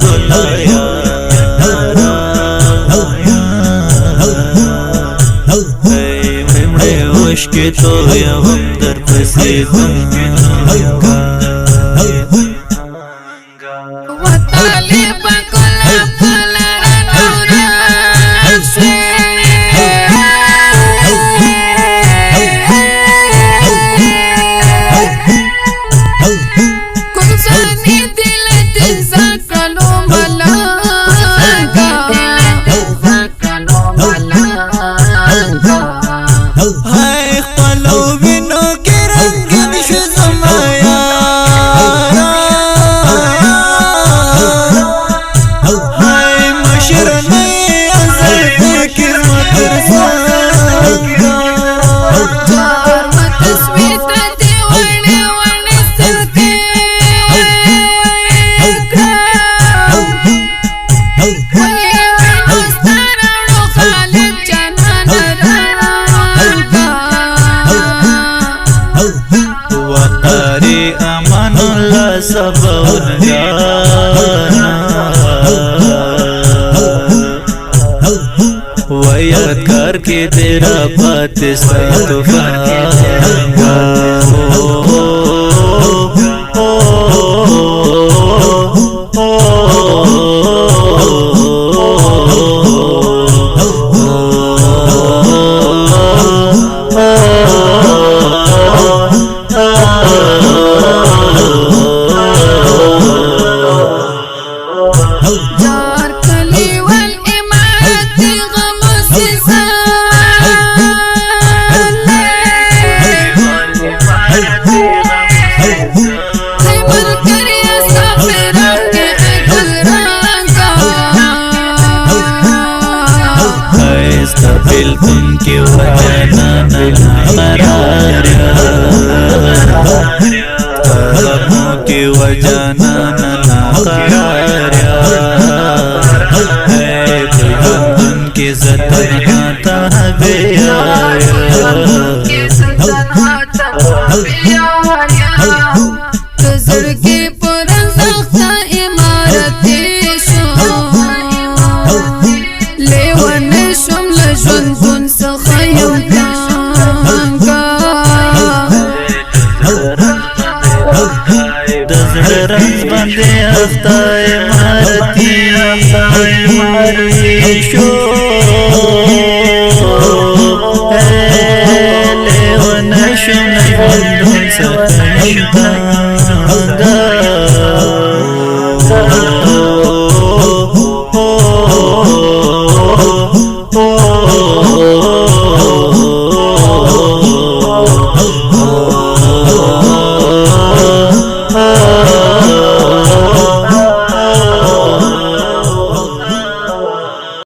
گلایا ممڑے عشق تو یا ہم در پسی ویاد کر کے تیرا پاکستان طوفان تم کی وجہ غموں کی وجہ نانا قرار ہے تم کی زدن آتا تزر کی پرن سخت عمارت لیون شم لجون دون سخیم کانگا دزر رنز بندے اختا عمارتی شو لیون شم لجون دون سخیم کانگا